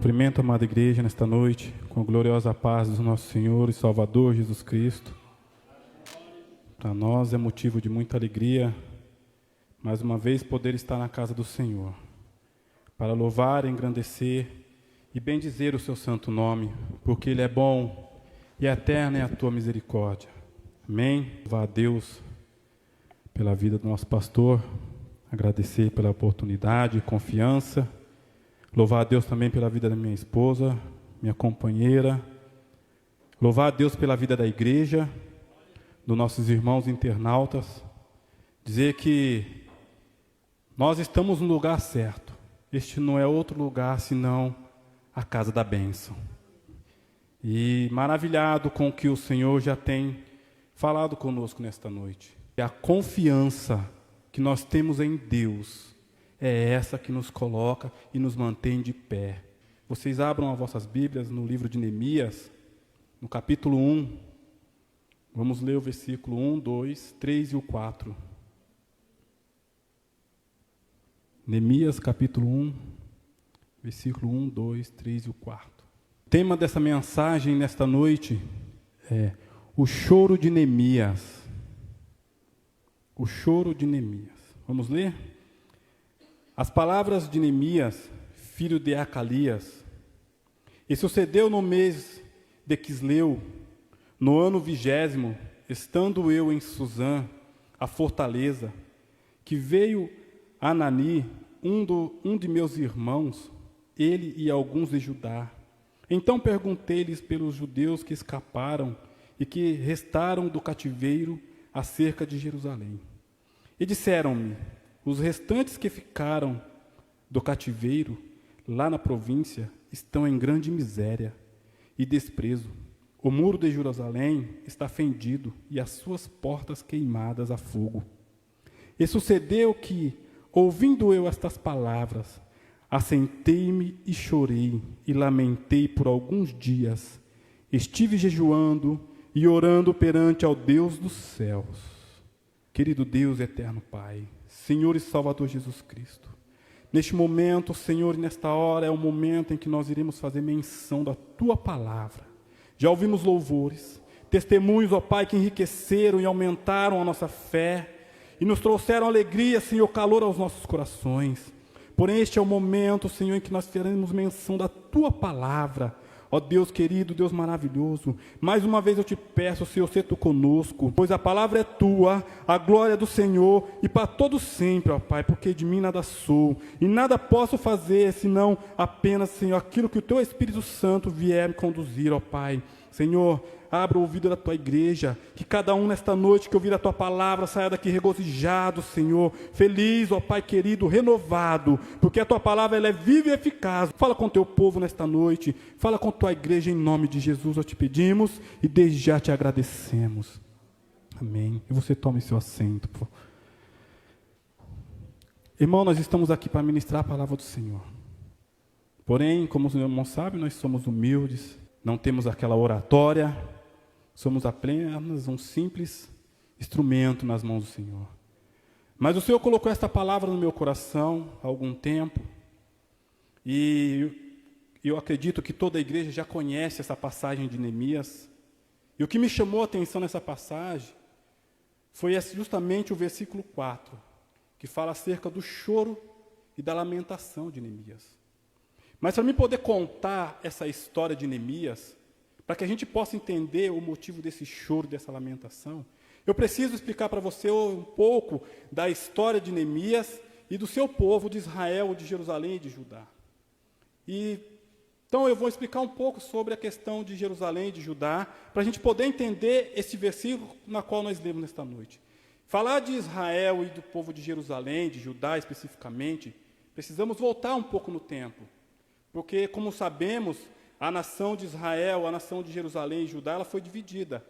Cumprimento a amada igreja nesta noite, com a gloriosa paz do nosso Senhor e Salvador Jesus Cristo. Para nós é motivo de muita alegria, mais uma vez, poder estar na casa do Senhor, para louvar, engrandecer e bendizer o seu santo nome, porque Ele é bom e eterna é a tua misericórdia. Amém? Louvar a Deus pela vida do nosso pastor, agradecer pela oportunidade e confiança. Louvar a Deus também pela vida da minha esposa, minha companheira. Louvar a Deus pela vida da igreja, dos nossos irmãos internautas. Dizer que nós estamos no lugar certo. Este não é outro lugar senão a casa da bênção. E maravilhado com o que o Senhor já tem falado conosco nesta noite. E a confiança que nós temos em Deus é essa que nos coloca e nos mantém de pé. Vocês abram as vossas Bíblias no livro de Neemias, no capítulo 1. Vamos ler o versículo 1, 2, 3 e o 4. Neemias, capítulo 1, versículo 1, 2, 3 e o 4. O tema dessa mensagem nesta noite é o choro de Neemias. O choro de Neemias. Vamos ler? As palavras de Neemias, filho de Acalias. E sucedeu no mês de Quisleu, no ano 20º, estando eu em Suzã, a fortaleza, que veio Anani, um de meus irmãos, ele e alguns de Judá. Então perguntei-lhes pelos judeus que escaparam e que restaram do cativeiro acerca de Jerusalém. E disseram-me: os restantes que ficaram do cativeiro, lá na província, estão em grande miséria e desprezo. O muro de Jerusalém está fendido e as suas portas queimadas a fogo. E sucedeu que, ouvindo eu estas palavras, assentei-me e chorei e lamentei por alguns dias. Estive jejuando e orando perante ao Deus dos céus. Querido Deus, eterno Pai, Senhor e Salvador Jesus Cristo, neste momento, Senhor, e nesta hora é o momento em que nós iremos fazer menção da Tua Palavra. Já ouvimos louvores, testemunhos, ó Pai, que enriqueceram e aumentaram a nossa fé e nos trouxeram alegria, Senhor, calor aos nossos corações. Porém, este é o momento, Senhor, em que nós faremos menção da Tua Palavra. Ó Deus querido, Deus maravilhoso, mais uma vez eu te peço, Senhor, seja Tu conosco, pois a palavra é Tua, a glória é do Senhor, e para todo sempre, ó Pai, porque de mim nada sou, e nada posso fazer, senão apenas, Senhor, aquilo que o Teu Espírito Santo vier me conduzir, ó Pai. Senhor, abra o ouvido da Tua igreja, que cada um nesta noite que ouvir a Tua palavra saia daqui regozijado, Senhor, feliz, ó Pai querido, renovado, porque a Tua palavra ela é viva e eficaz. Fala com o Teu povo nesta noite, fala com a Tua igreja em nome de Jesus, nós te pedimos e desde já te agradecemos. Amém. E você tome seu assento, por favor. Irmão, nós estamos aqui para ministrar a palavra do Senhor. Porém, como os irmãos sabem, nós somos humildes, não temos aquela oratória, somos apenas um simples instrumento nas mãos do Senhor. Mas o Senhor colocou esta palavra no meu coração há algum tempo, e eu acredito que toda a igreja já conhece essa passagem de Neemias. E o que me chamou a atenção nessa passagem foi justamente o versículo 4, que fala acerca do choro e da lamentação de Neemias. Mas para mim poder contar essa história de Neemias, para que a gente possa entender o motivo desse choro, dessa lamentação, eu preciso explicar para você um pouco da história de Neemias e do seu povo de Israel, de Jerusalém e de Judá. Então eu vou explicar um pouco sobre a questão de Jerusalém e de Judá, para a gente poder entender esse versículo na qual nós lemos nesta noite. Falar de Israel e do povo de Jerusalém, de Judá especificamente, precisamos voltar um pouco no tempo. Porque, como sabemos, a nação de Israel, a nação de Jerusalém e Judá, ela foi dividida.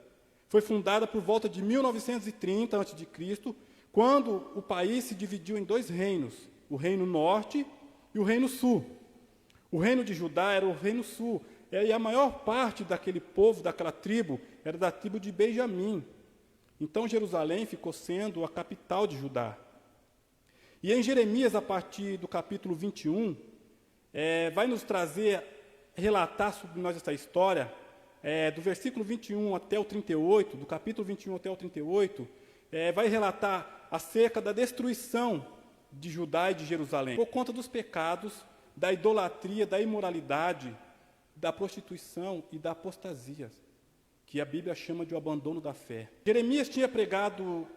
Foi fundada por volta de 1930 a.C., quando o país se dividiu em dois reinos, o reino norte e o reino sul. O reino de Judá era o reino sul, e a maior parte daquele povo, daquela tribo, era da tribo de Benjamim. Então, Jerusalém ficou sendo a capital de Judá. E em Jeremias, a partir do capítulo 21, vai nos trazer relatar sobre nós essa história, do versículo 21 até o 38, do capítulo 21 até o 38, vai relatar acerca da destruição de Judá e de Jerusalém, por conta dos pecados, da idolatria, da imoralidade, da prostituição e da apostasia, que a Bíblia chama de o abandono da fé. Jeremias tinha pregado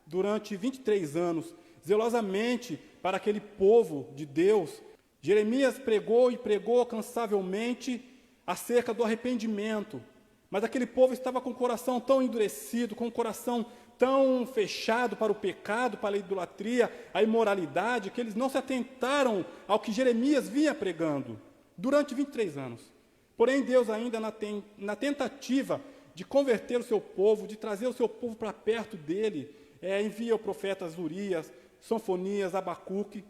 durante 23 anos, zelosamente, para aquele povo de Deus. Jeremias pregou e pregou cansavelmente acerca do arrependimento, mas aquele povo estava com o coração tão endurecido, com o coração tão fechado para o pecado, para a idolatria, a imoralidade, que eles não se atentaram ao que Jeremias vinha pregando durante 23 anos. Porém, Deus ainda na tentativa de converter o seu povo, de trazer o seu povo para perto dele, envia o profeta Urias, Sofonias, Abacuque,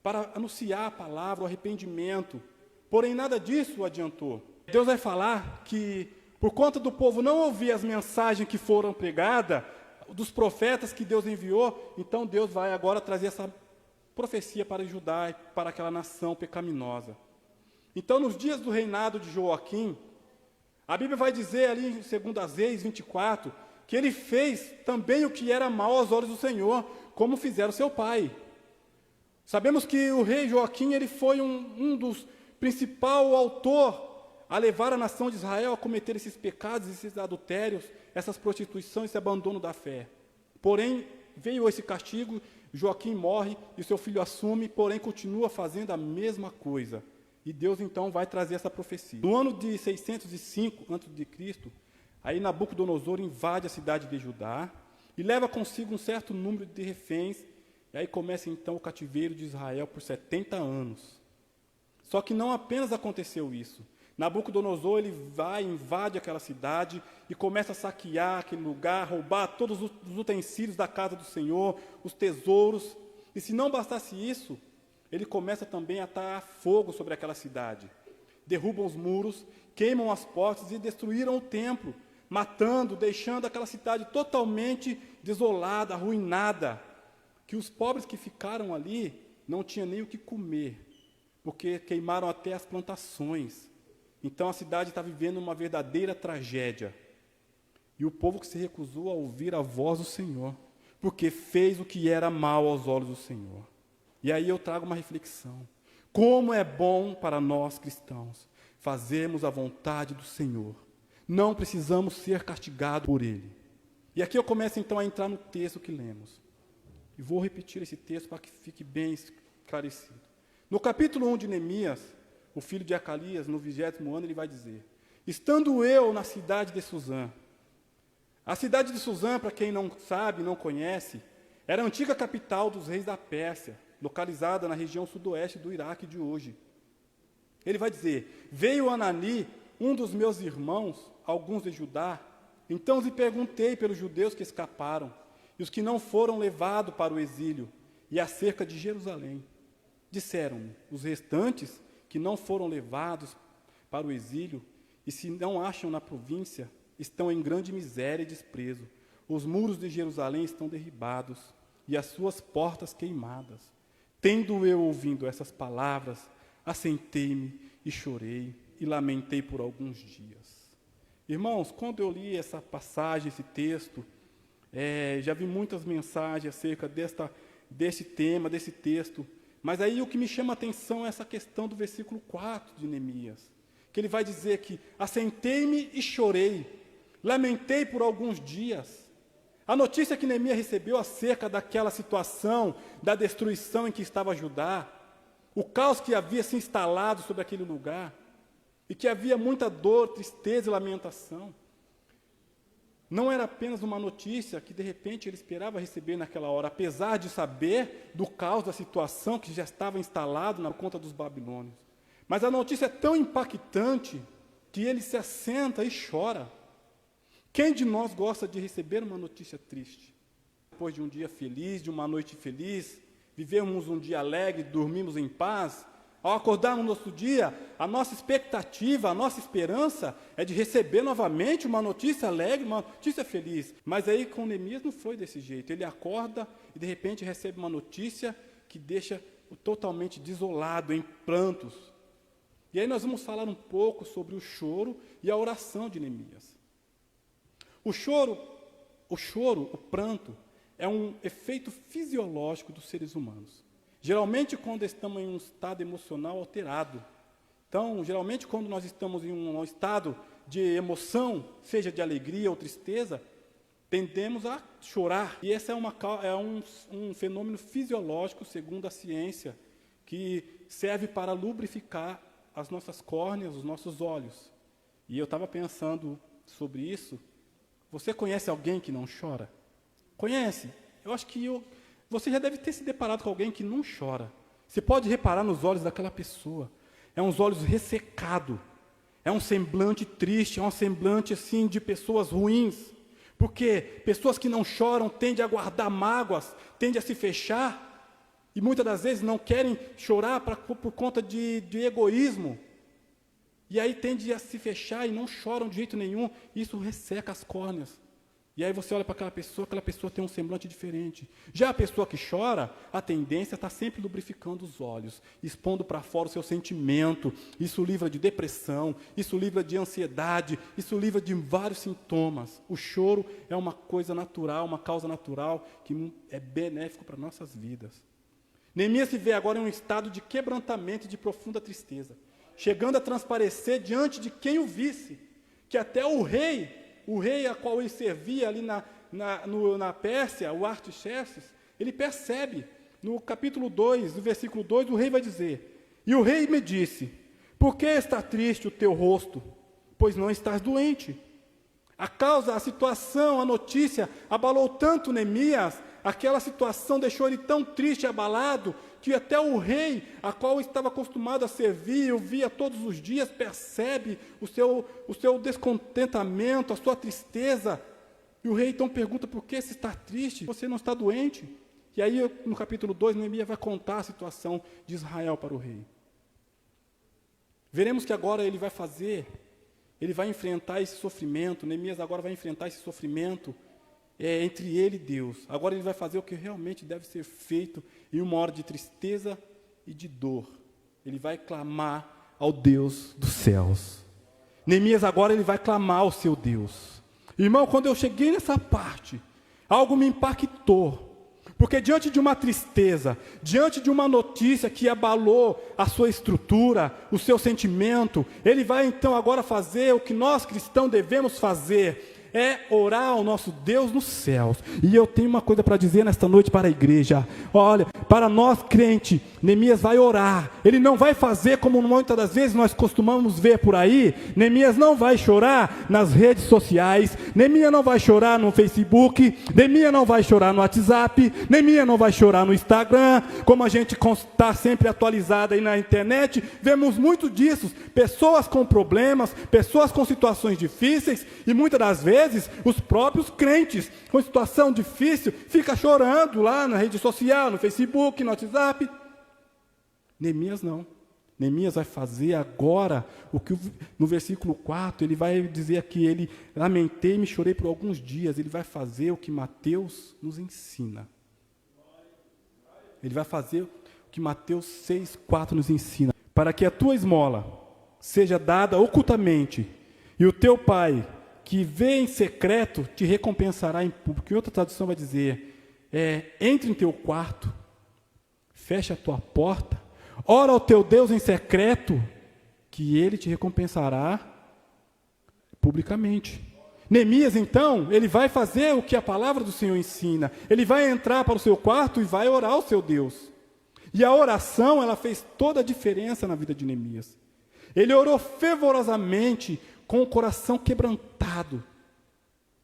para anunciar a palavra, o arrependimento. Porém, nada disso adiantou. Deus vai falar que, por conta do povo não ouvir as mensagens que foram pregadas, dos profetas que Deus enviou, então Deus vai agora trazer essa profecia para Judá e para aquela nação pecaminosa. Então, nos dias do reinado de Joaquim, a Bíblia vai dizer ali em 2 Reis 24, que ele fez também o que era mal aos olhos do Senhor, como fizeram seu pai. Sabemos que o rei Joaquim ele foi um dos principais autores a levar a nação de Israel a cometer esses pecados, esses adultérios, essas prostituições, esse abandono da fé. Porém, veio esse castigo, Joaquim morre e seu filho assume, porém continua fazendo a mesma coisa. E Deus então vai trazer essa profecia. No ano de 605 a.C., aí Nabucodonosor invade a cidade de Judá e leva consigo um certo número de reféns, e aí começa então o cativeiro de Israel por 70 anos. Só que não apenas aconteceu isso. Nabucodonosor ele vai, invade aquela cidade e começa a saquear aquele lugar, roubar todos os utensílios da casa do Senhor, os tesouros. E se não bastasse isso, ele começa também a atar fogo sobre aquela cidade. Derrubam os muros, queimam as portas e destruíram o templo, matando, deixando aquela cidade totalmente desolada, arruinada, que os pobres que ficaram ali não tinham nem o que comer, porque queimaram até as plantações. Então a cidade está vivendo uma verdadeira tragédia. E o povo que se recusou a ouvir a voz do Senhor, porque fez o que era mal aos olhos do Senhor. E aí eu trago uma reflexão. Como é bom para nós cristãos fazermos a vontade do Senhor. Não precisamos ser castigados por Ele. E aqui eu começo então a entrar no texto que lemos. E vou repetir esse texto para que fique bem esclarecido. No capítulo 1 de Neemias, o filho de Acalias, no 20º ano, ele vai dizer: estando eu na cidade de Suzã. A cidade de Suzã, para quem não sabe, não conhece, era a antiga capital dos reis da Pérsia, localizada na região sudoeste do Iraque de hoje. Ele vai dizer: veio Anani, um dos meus irmãos, alguns de Judá, então lhe perguntei pelos judeus que escaparam, e os que não foram levados para o exílio, e acerca de Jerusalém. Disseram-me, os restantes que não foram levados para o exílio, e se não acham na província, estão em grande miséria e desprezo. Os muros de Jerusalém estão derribados, e as suas portas queimadas. Tendo eu ouvido essas palavras, assentei-me e chorei, e lamentei por alguns dias. Irmãos, quando eu li essa passagem, esse texto, já vi muitas mensagens acerca desse tema, desse texto, mas aí o que me chama a atenção é essa questão do versículo 4 de Neemias, que ele vai dizer que assentei-me e chorei, lamentei por alguns dias. A notícia que Neemias recebeu acerca daquela situação, da destruição em que estava Judá, o caos que havia se instalado sobre aquele lugar, e que havia muita dor, tristeza e lamentação, não era apenas uma notícia que de repente ele esperava receber naquela hora, apesar de saber do caos da situação que já estava instalado na conta dos babilônios. Mas a notícia é tão impactante que ele se assenta e chora. Quem de nós gosta de receber uma notícia triste? Depois de um dia feliz, de uma noite feliz, vivemos um dia alegre, dormimos em paz, ao acordarmos no outro dia, a nossa expectativa, a nossa esperança é de receber novamente uma notícia alegre, uma notícia feliz. Mas aí com Neemias não foi desse jeito. Ele acorda e de repente recebe uma notícia que deixa totalmente desolado, em prantos. E aí nós vamos falar um pouco sobre o choro e a oração de Neemias. O choro, o pranto, é um efeito fisiológico dos seres humanos. Geralmente quando estamos em um estado emocional alterado. Então, geralmente quando nós estamos em um estado de emoção, seja de alegria ou tristeza, tendemos a chorar. E esse é um fenômeno fisiológico, segundo a ciência, que serve para lubrificar as nossas córneas, os nossos olhos. E eu estava pensando sobre isso. Você conhece alguém que não chora? Conhece? Eu acho que você já deve ter se deparado com alguém que não chora. Você pode reparar nos olhos daquela pessoa. É uns olhos ressecados. É um semblante triste, é um semblante assim de pessoas ruins. Porque pessoas que não choram tendem a guardar mágoas, tendem a se fechar. E muitas das vezes não querem chorar por conta de egoísmo. E aí tendem a se fechar e não choram de jeito nenhum. Isso resseca as córneas. E aí você olha para aquela pessoa tem um semblante diferente. Já a pessoa que chora, a tendência está sempre lubrificando os olhos, expondo para fora o seu sentimento. Isso livra de depressão, isso livra de ansiedade, isso livra de vários sintomas. O choro é uma coisa natural, uma causa natural que é benéfico para nossas vidas. Neemias se vê agora em um estado de quebrantamento e de profunda tristeza, chegando a transparecer diante de quem o visse, que até o rei a qual ele servia ali na Pérsia, o Artaxerxes, ele percebe, no capítulo 2, no versículo 2, o rei vai dizer: e o rei me disse, por que está triste o teu rosto? Pois não estás doente. A situação, a notícia abalou tanto Neemias, aquela situação deixou ele tão triste e abalado, que até o rei, a qual estava acostumado a servir, o via todos os dias, percebe o seu descontentamento, a sua tristeza. E o rei então pergunta: por que você está triste? Você não está doente? E aí, no capítulo 2, Neemias vai contar a situação de Israel para o rei. Veremos que agora ele vai enfrentar esse sofrimento. Neemias agora vai enfrentar esse sofrimento entre ele e Deus. Agora ele vai fazer o que realmente deve ser feito em uma hora de tristeza e de dor. Ele vai clamar ao Deus dos céus. Neemias agora ele vai clamar ao seu Deus. Irmão, quando eu cheguei nessa parte, algo me impactou. Porque diante de uma tristeza, diante de uma notícia que abalou a sua estrutura, o seu sentimento, ele vai então agora fazer o que nós cristãos devemos fazer, é orar ao nosso Deus nos céus. E eu tenho uma coisa para dizer nesta noite para a igreja. Olha, para nós crentes, Neemias vai orar. Ele não vai fazer como muitas das vezes nós costumamos ver por aí. Neemias não vai chorar nas redes sociais. Neemias não vai chorar no Facebook. Neemias não vai chorar no WhatsApp. Neemias não vai chorar no Instagram. Como a gente está sempre atualizado aí na internet, vemos muito disso. Pessoas com problemas, pessoas com situações difíceis, e muitas das vezes os próprios crentes com situação difícil ficam chorando lá na rede social, no Facebook, no WhatsApp. Neemias não. Neemias vai fazer agora o que no versículo 4 ele vai dizer aqui: ele lamentei e me chorei por alguns dias. Ele vai fazer o que Mateus nos ensina. Ele vai fazer o que Mateus 6,4 nos ensina: para que a tua esmola seja dada ocultamente, e o teu pai, que vê em secreto, te recompensará em público. Em outra tradução vai dizer: entre em teu quarto, fecha a tua porta, ora ao teu Deus em secreto, que ele te recompensará publicamente. Neemias, então, ele vai fazer o que a palavra do Senhor ensina. Ele vai entrar para o seu quarto e vai orar ao seu Deus. E a oração, ela fez toda a diferença na vida de Neemias. Ele orou fervorosamente, com o coração quebrantado.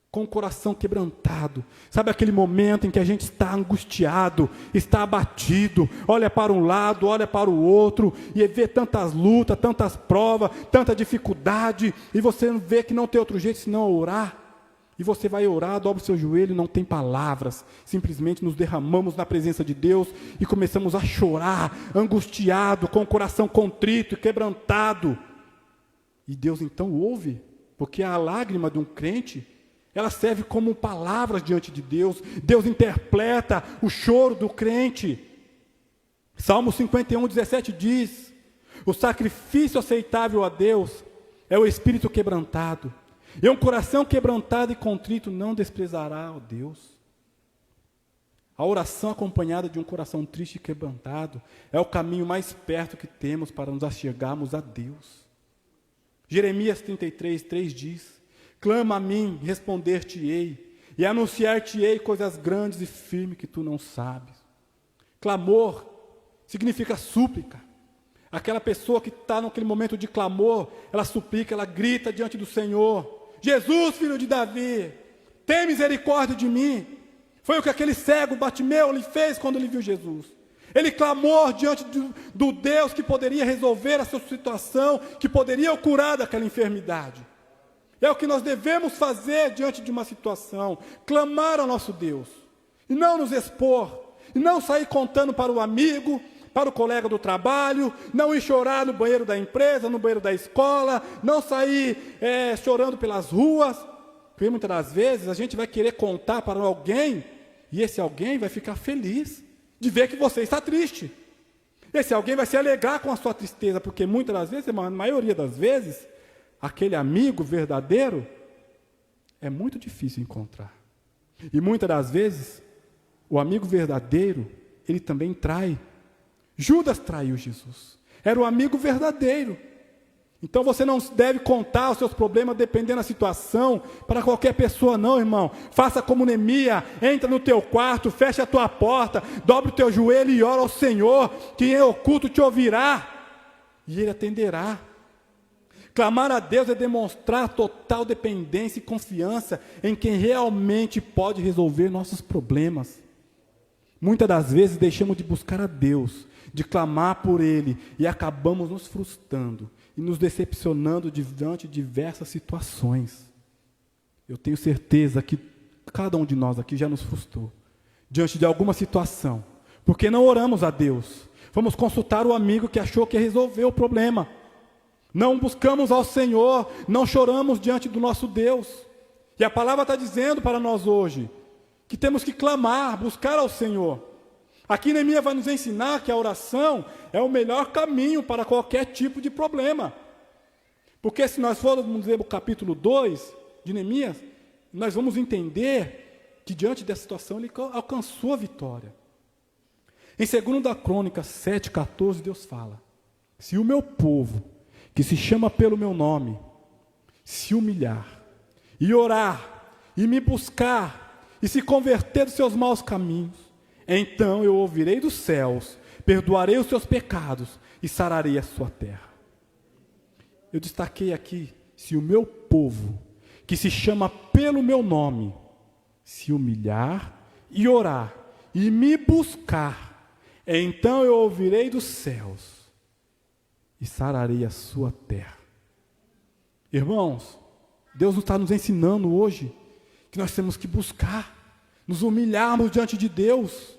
Com o coração quebrantado. Sabe aquele momento em que a gente está angustiado, está abatido, olha para um lado, olha para o outro, e vê tantas lutas, tantas provas, tanta dificuldade, e você vê que não tem outro jeito senão orar. E você vai orar, dobra o seu joelho, não tem palavras, simplesmente nos derramamos na presença de Deus e começamos a chorar, angustiado, com o coração contrito e quebrantado. E Deus então ouve, porque a lágrima de um crente, ela serve como palavras diante de Deus. Deus interpreta o choro do crente. Salmo 51, 17 diz: O sacrifício aceitável a Deus é o espírito quebrantado. E um coração quebrantado e contrito não desprezará, ó Deus. A oração acompanhada de um coração triste e quebrantado é o caminho mais perto que temos para nos achegarmos a Deus. Jeremias 33:3 diz: clama a mim, responder-te-ei, e anunciar-te-ei coisas grandes e firmes que tu não sabes. Clamor significa súplica. Aquela pessoa que está naquele momento de clamor, ela suplica, ela grita diante do Senhor: Jesus, filho de Davi, tem misericórdia de mim. Foi o que aquele cego Bartimeu lhe fez quando ele viu Jesus. Ele clamou diante do Deus que poderia resolver a sua situação, que poderia o curar daquela enfermidade. É o que nós devemos fazer diante de uma situação: clamar ao nosso Deus, e não nos expor, e não sair contando para o amigo, para o colega do trabalho, não ir chorar no banheiro da empresa, no banheiro da escola, não sair chorando pelas ruas, porque muitas das vezes a gente vai querer contar para alguém, e esse alguém vai ficar feliz de ver que você está triste. Esse alguém vai se alegrar com a sua tristeza, porque muitas das vezes, na maioria das vezes, aquele amigo verdadeiro é muito difícil encontrar. E muitas das vezes, o amigo verdadeiro, ele também trai. Judas traiu Jesus. Era o amigo verdadeiro. Então você não deve contar os seus problemas dependendo da situação para qualquer pessoa não, irmão. Faça como Neemias, entra no teu quarto, fecha a tua porta, dobre o teu joelho e ora ao Senhor, que em oculto te ouvirá e Ele atenderá. Clamar a Deus é demonstrar total dependência e confiança em quem realmente pode resolver nossos problemas. Muitas das vezes deixamos de buscar a Deus, de clamar por Ele, e acabamos nos frustrando e nos decepcionando diante de diversas situações. Eu tenho certeza que cada um de nós aqui já nos frustrou diante de alguma situação, porque não oramos a Deus. Fomos consultar o amigo que achou que ia resolver o problema. Não buscamos ao Senhor, não choramos diante do nosso Deus. E a palavra está dizendo para nós hoje que temos que clamar, buscar ao Senhor. Aqui Neemias vai nos ensinar que a oração é o melhor caminho para qualquer tipo de problema. Porque se nós formos ler o capítulo 2 de Neemias, nós vamos entender que diante dessa situação ele alcançou a vitória. Em 2 Crônicas 7:14, Deus fala: se o meu povo, que se chama pelo meu nome, se humilhar, e orar, e me buscar, e se converter dos seus maus caminhos, então eu ouvirei dos céus, perdoarei os seus pecados e sararei a sua terra. Eu destaquei aqui: se o meu povo, que se chama pelo meu nome, se humilhar e orar e me buscar, então eu ouvirei dos céus e sararei a sua terra. Irmãos, Deus está nos ensinando hoje que nós temos que buscar, nos humilharmos diante de Deus.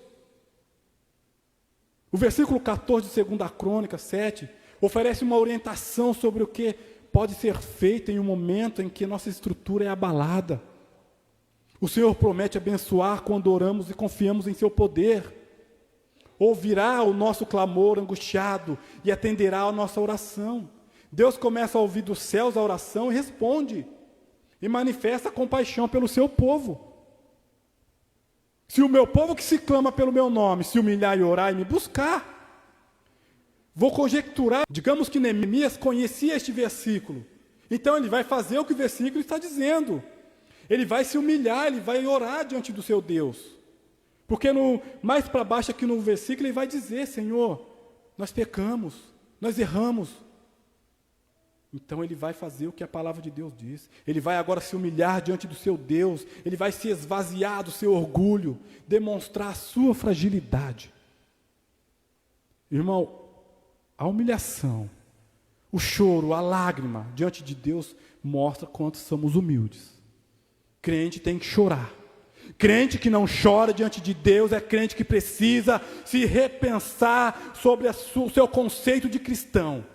O versículo 14 de 2 Crônicas 7 oferece uma orientação sobre o que pode ser feito em um momento em que nossa estrutura é abalada. O Senhor promete abençoar quando oramos e confiamos em seu poder. Ouvirá o nosso clamor angustiado e atenderá a nossa oração. Deus começa a ouvir dos céus a oração e responde, e manifesta compaixão pelo seu povo. Se o meu povo que se clama pelo meu nome se humilhar e orar e me buscar, vou conjecturar, digamos que Neemias conhecia este versículo, então ele vai fazer o que o versículo está dizendo. Ele vai se humilhar, ele vai orar diante do seu Deus. Porque mais para baixo aqui no versículo ele vai dizer: Senhor, nós pecamos, nós erramos. Então ele vai fazer o que a palavra de Deus diz. Ele vai agora se humilhar diante do seu Deus. Ele vai se esvaziar do seu orgulho, demonstrar a sua fragilidade. Irmão, a humilhação, o choro, a lágrima diante de Deus mostra quanto somos humildes. Crente tem que chorar. Crente que não chora diante de Deus é crente que precisa se repensar sobre o seu conceito de cristão.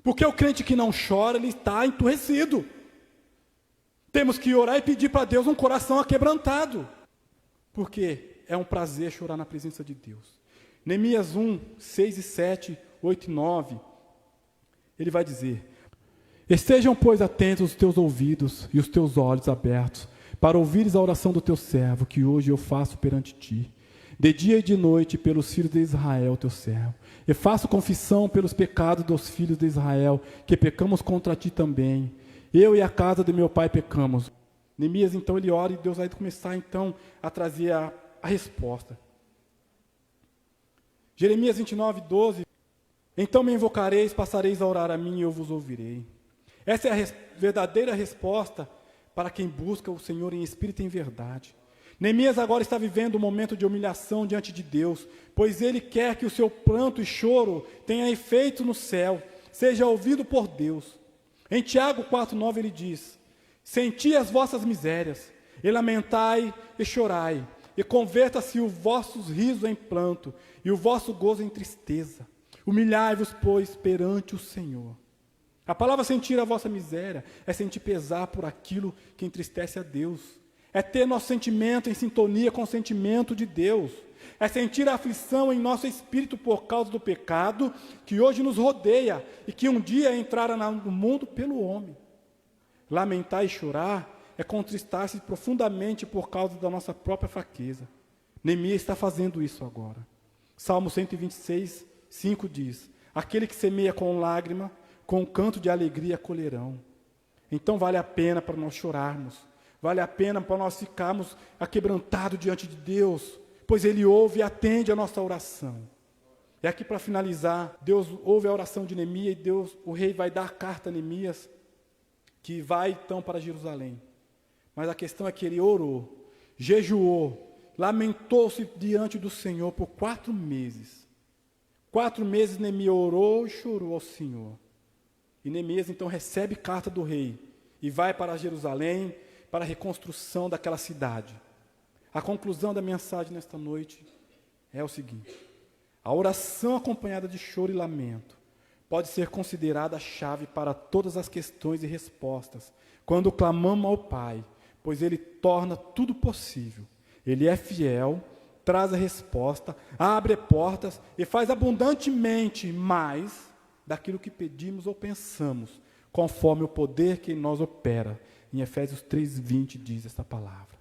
Porque o crente que não chora, ele está enturrecido. Temos que orar e pedir para Deus um coração aquebrantado. Porque é um prazer chorar na presença de Deus. Neemias 1, 6 e 7, 8 e 9, ele vai dizer: estejam, pois, atentos os teus ouvidos e os teus olhos abertos, para ouvires a oração do teu servo, que hoje eu faço perante ti, de dia e de noite, pelos filhos de Israel, teu servo. E faço confissão pelos pecados dos filhos de Israel, que pecamos contra ti também. Eu e a casa de meu pai pecamos. Neemias, então, ele ora e Deus vai começar, então, a trazer a resposta. Jeremias 29:12. Então me invocareis, passareis a orar a mim e eu vos ouvirei. Essa é a verdadeira resposta para quem busca o Senhor em espírito e em verdade. Neemias agora está vivendo um momento de humilhação diante de Deus, pois ele quer que o seu pranto e choro tenha efeito no céu, seja ouvido por Deus. Em Tiago 4:9 ele diz: senti as vossas misérias, e lamentai e chorai, e converta-se o vosso riso em pranto, e o vosso gozo em tristeza. Humilhai-vos, pois, perante o Senhor. A palavra sentir a vossa miséria é sentir pesar por aquilo que entristece a Deus. É ter nosso sentimento em sintonia com o sentimento de Deus. É sentir a aflição em nosso espírito por causa do pecado que hoje nos rodeia e que um dia entrara no mundo pelo homem. Lamentar e chorar é contristar-se profundamente por causa da nossa própria fraqueza. Neemias está fazendo isso agora. Salmo 126:5 diz: aquele que semeia com lágrima, com um canto de alegria colherão. Então vale a pena para nós chorarmos, vale a pena para nós ficarmos aquebrantados diante de Deus, pois Ele ouve e atende a nossa oração. E aqui para finalizar, Deus ouve a oração de Neemias e o rei vai dar a carta a Neemias, que vai então para Jerusalém. Mas a questão é que ele orou, jejuou, lamentou-se diante do Senhor por 4 meses. 4 meses Neemias orou e chorou ao Senhor. E Neemias então recebe carta do rei e vai para Jerusalém para a reconstrução daquela cidade. A conclusão da mensagem nesta noite é o seguinte: a oração acompanhada de choro e lamento pode ser considerada a chave para todas as questões e respostas, quando clamamos ao Pai, pois Ele torna tudo possível. Ele é fiel, traz a resposta, abre portas e faz abundantemente mais daquilo que pedimos ou pensamos, conforme o poder que em nós opera. Em Efésios 3:20 diz esta palavra.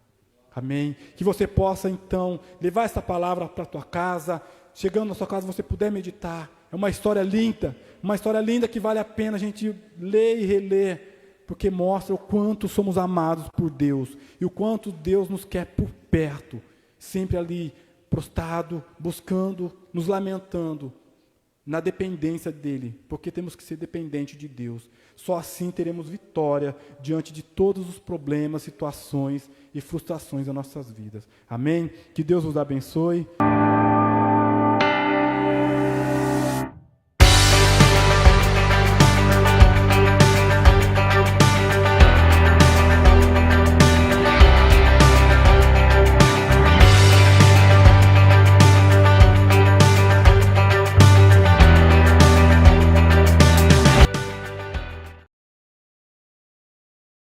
Amém? Que você possa então levar essa palavra para a tua casa, chegando na sua casa você puder meditar. É uma história linda que vale a pena a gente ler e reler, porque mostra o quanto somos amados por Deus e o quanto Deus nos quer por perto, sempre ali prostrado, buscando, nos lamentando, na dependência dEle, porque temos que ser dependentes de Deus. Só assim teremos vitória diante de todos os problemas, situações e frustrações das nossas vidas. Amém? Que Deus nos abençoe.